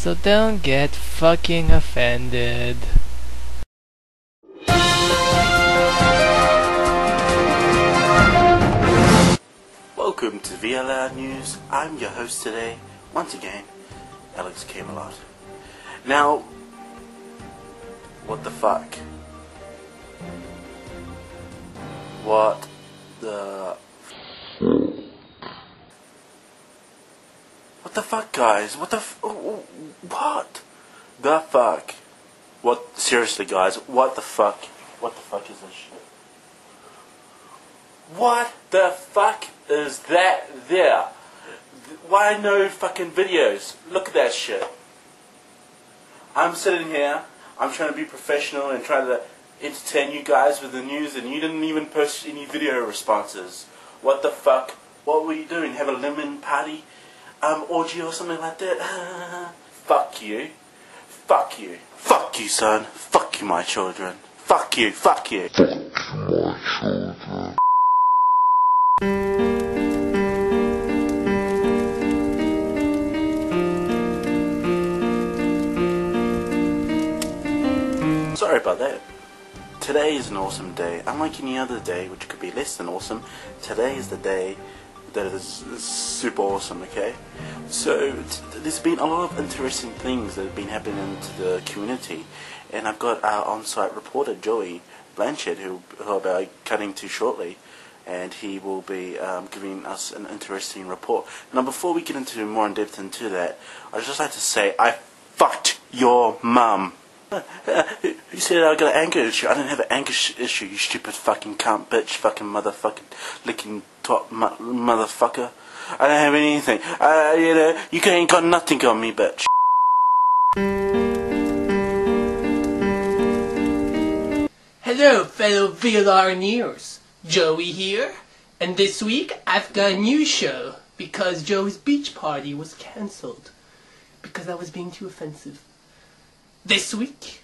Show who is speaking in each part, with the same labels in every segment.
Speaker 1: So don't get fucking offended.
Speaker 2: Welcome to VLR News. I'm your host today, once again, Alex Camealot. Now, what the fuck? What the fuck, guys? What the fuck? What? Seriously, guys, what the fuck? What the fuck is this shit? What the fuck is that there? Why no fucking videos? Look at that shit. I'm sitting here, I'm trying to be professional and try to entertain you guys with the news, and you didn't even post any video responses. What the fuck? What were you doing? Have a lemon party? Orgy or something like that? Fuck you. Fuck you. Fuck you, son. Fuck you, my children. Fuck you. Fuck you. Fuck you, my children. Sorry about that. Today is an awesome day. Unlike any other day, which could be less than awesome, today is the day that is super awesome, okay? So, there's been a lot of interesting things that have been happening to the community, and I've got our on-site reporter, Joey Blanchard, who I'll be cutting to shortly, and he will be giving us an interesting report. Now, before we get into more in depth into that, I'd just like to say, I fucked your mum. Who said I got an anger issue? I don't have an anger issue, you stupid fucking cunt, bitch, fucking motherfucking licking top motherfucker. I don't have anything. You know, you ain't got nothing on me, bitch.
Speaker 3: Hello, fellow VLRneers. Joey here, and this week I've got a new show because Joey's beach party was cancelled because I was being too offensive. This week,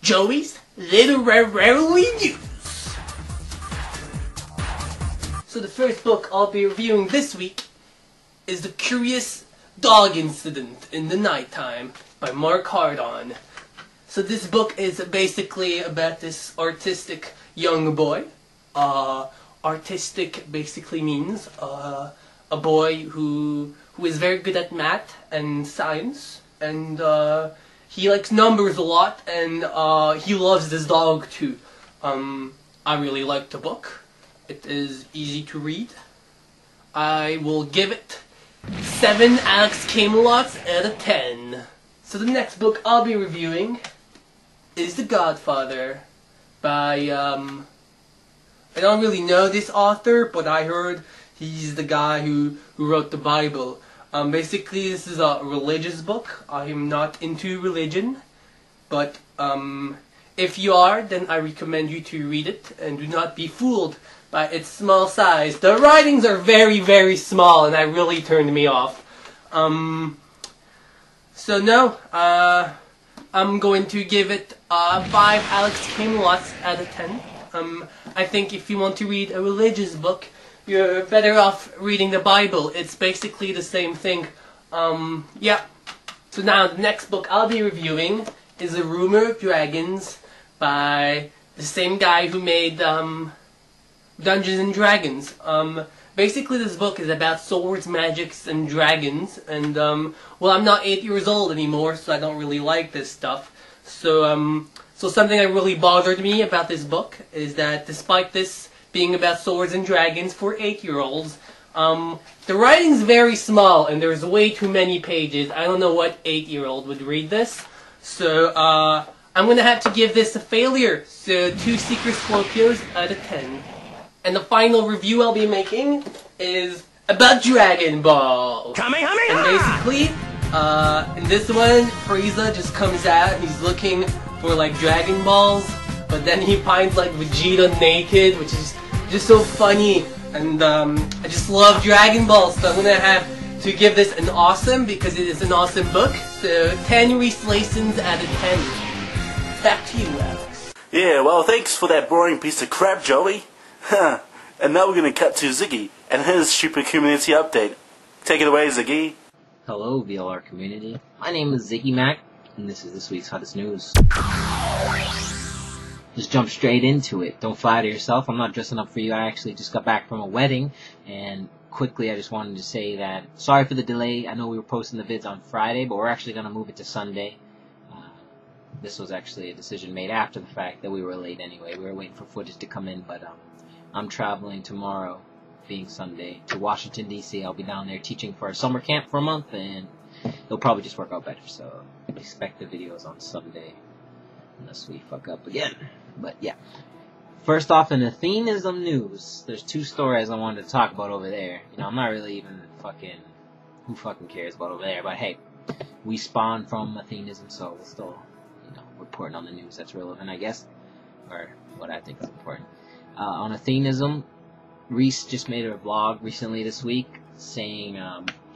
Speaker 3: Joey's Literary News. So the first book I'll be reviewing this week is The Curious Dog Incident in the Nighttime by Mark Hardon. So this book is basically about this artistic young boy. Artistic basically means a boy who is very good at math and science, and he likes numbers a lot, and he loves this dog too. I really like the book. It is easy to read. I will give it 7 Alex Camealots out of 10. So the next book I'll be reviewing is The Godfather by, I don't really know this author, but I heard he's the guy who wrote the Bible. Basically, this is a religious book. I am not into religion, but if you are, then I recommend you to read it, and do not be fooled by its small size. The writings are very, very small, and that really turned me off. So no, I'm going to give it 5 Alex Camealots out of 10. I think if you want to read a religious book, you're better off reading the Bible. It's basically the same thing. Yeah. So now the next book I'll be reviewing is A Rumor of Dragons by the same guy who made Dungeons and Dragons. Basically this book is about swords, magics, and dragons, and well, I'm not 8 years old anymore, so I don't really like this stuff. So something that really bothered me about this book is that despite this being about swords and dragons for 8-year-olds, the writing's very small and there's way too many pages. I don't know what 8-year-old would read this, so I'm gonna have to give this a failure. So 2 Secret Scorpios out of 10. And the final review I'll be making is about Dragon Ball. And basically, in this one, Frieza just comes out and he's looking for like Dragon Balls, but then he finds like Vegeta naked, which is just so funny, and I just love Dragon Ball, so I'm gonna have to give this an awesome because it is an awesome book. So 10 Reese Lessons out of 10. Back to you, Alex.
Speaker 2: Yeah, well, thanks for that boring piece of crap, Joey. And now we're gonna cut to Ziggy and his stupid community update. Take it away, Ziggy.
Speaker 4: Hello, VLR community. My name is Ziggy Mac, and this is this week's hottest news. Just jump straight into it. Don't flatter yourself. I'm not dressing up for you. I actually just got back from a wedding, and quickly I just wanted to say that sorry for the delay. I know we were posting the vids on Friday, but we're actually going to move it to Sunday. This was actually a decision made after the fact that we were late anyway. We were waiting for footage to come in, but I'm traveling tomorrow, being Sunday, to Washington, D.C. I'll be down there teaching for a summer camp for a month, and it'll probably just work out better. So expect the videos on Sunday, unless we fuck up again. But yeah. First off, in Athenism news, there's two stories I wanted to talk about over there. You know, I'm not really even who fucking cares about over there, but hey, we spawned from Athenism, so we'll still, reporting on the news that's relevant, I guess, or what I think is important. On Athenism, Reese just made a vlog recently this week saying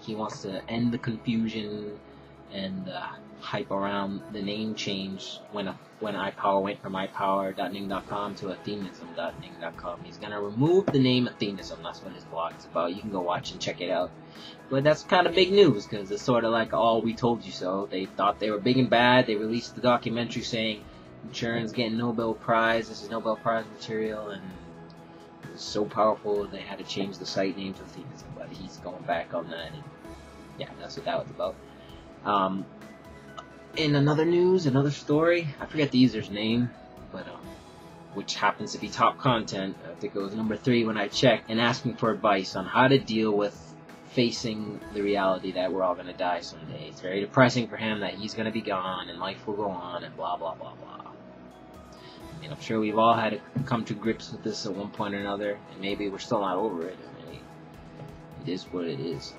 Speaker 4: he wants to end the confusion and hype around the name change when iPower went from iPower.ning.com to Athenism.ning.com. He's gonna remove the name Athenism. That's what his blog is about. You can go watch and check it out. But that's kind of big news, because it's sort of like all we told you so. They thought they were big and bad. They released the documentary saying insurance getting Nobel Prize. This is Nobel Prize material, and it was so powerful they had to change the site name to Athenism. But he's going back on that, and yeah, that's what that was about. In another news, another story, I forget the user's name, but which happens to be top content. I think it was number 3 when I checked, and asking for advice on how to deal with facing the reality that we're all going to die someday. It's very depressing for him that he's going to be gone and life will go on and blah blah blah blah. I mean, I'm sure we've all had to come to grips with this at one point or another, and maybe we're still not over it. I mean, it is what it is.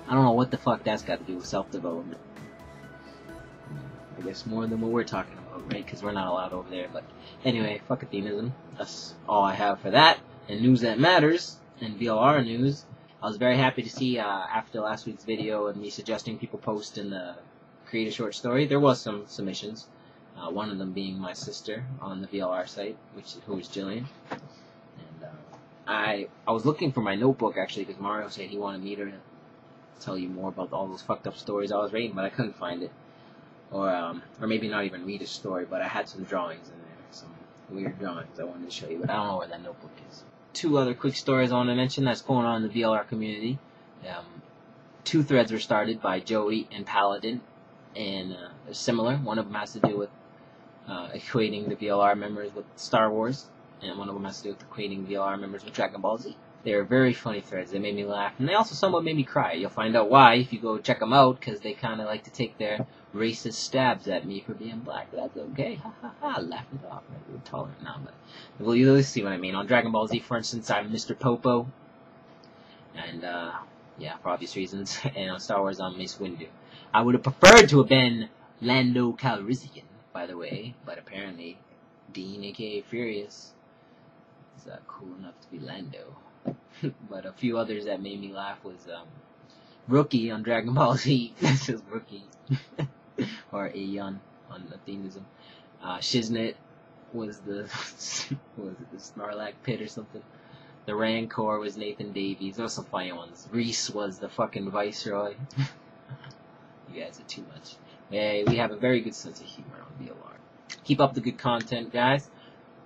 Speaker 4: I don't know what the fuck that's got to do with self-development. I guess more than what we're talking about, right? Because we're not allowed over there. But anyway, fuck Athenism. That's all I have for that. And news that matters, and VLR news, I was very happy to see after last week's video and me suggesting people post and create a short story, there was some submissions. One of them being my sister on the VLR site, who is Jillian. And I was looking for my notebook actually, because Mario said he wanted me to tell you more about all those fucked up stories I was reading, but I couldn't find it. Or maybe not even read a story, but I had some drawings in there, some weird drawings I wanted to show you, but I don't know where that notebook is. 2 other quick stories I want to mention that's going on in the VLR community. 2 threads were started by Joey and Paladin, and they're similar. One of them has to do with equating the VLR members with Star Wars, and one of them has to do with equating VLR members with Dragon Ball Z. They were very funny threads. They made me laugh, and they also somewhat made me cry. You'll find out why if you go check them out, because they kind of like to take their racist stabs at me for being black. That's okay. Ha ha ha. Laugh it off. Right? We're tolerant now, but well, you'll see what I mean. On Dragon Ball Z, for instance, I'm Mr. Popo, and yeah, for obvious reasons. And on Star Wars, I'm Mace Windu. I would have preferred to have been Lando Calrissian, by the way, but apparently Dean, aka Furious, is cool enough to be Lando. But a few others that made me laugh was Rookie on Dragon Ball Z. This is Rookie. Or Aeon on Athenism. Shiznit was the Snorlax pit or something. The Rancor was Nathan Davies. Those are some funny ones. Reese was the fucking Viceroy. You guys are too much. Hey, we have a very good sense of humor on VLR. Keep up the good content, guys.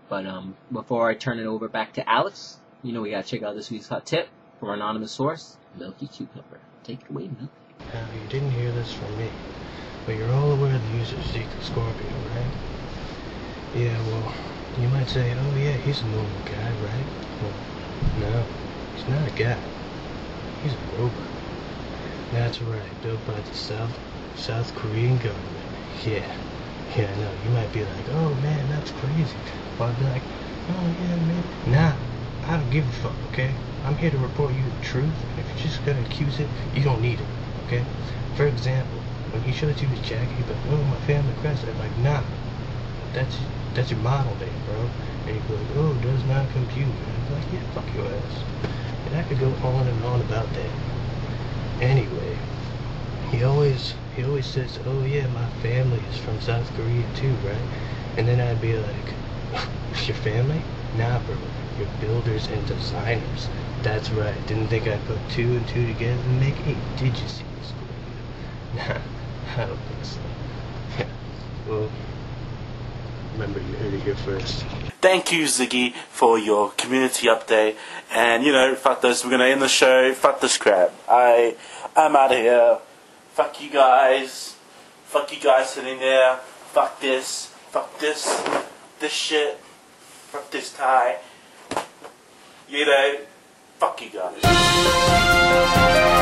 Speaker 4: But before I turn it over back to Alex, we gotta check out this week's hot tip from our anonymous source, Milky Cucumber. Take it away, Milky.
Speaker 5: Now, you didn't hear this from me, but you're all aware of the user Ziggy Scorpio, right? Yeah, well, you might say, oh yeah, he's a normal guy, right? Well, no, he's not a guy. He's a robot. That's right, built by the South Korean government. Yeah, I know. You might be like, oh man, that's crazy. Well, I'd be like, oh yeah, man. Nah, I don't give a fuck, okay? I'm here to report you the truth, and if you're just gonna accuse it, you don't need it, okay? For example, when he shows you his jacket, he'd be like, oh, my family crest. I'm like, nah, that's your model name, bro. And he'd be like, oh, does not compute. And I'd be like, yeah, fuck your ass. And I could go on and on about that. Anyway, he always says, oh yeah, my family is from South Korea too, right? And then I'd be like, your family? Nah, bro, you're builders and designers. That's right, didn't think I'd put 2 and 2 together and make 8, did you see this? I don't think so. Yeah. Well, remember, you heard it here first.
Speaker 2: Thank you, Ziggy, for your community update. And, you know, fuck this. We're going to end the show. Fuck this crap. I'm out of here. Fuck you guys. Fuck you guys sitting there. Fuck this. Fuck this. This shit. Fuck this tie. You know, fuck you guys.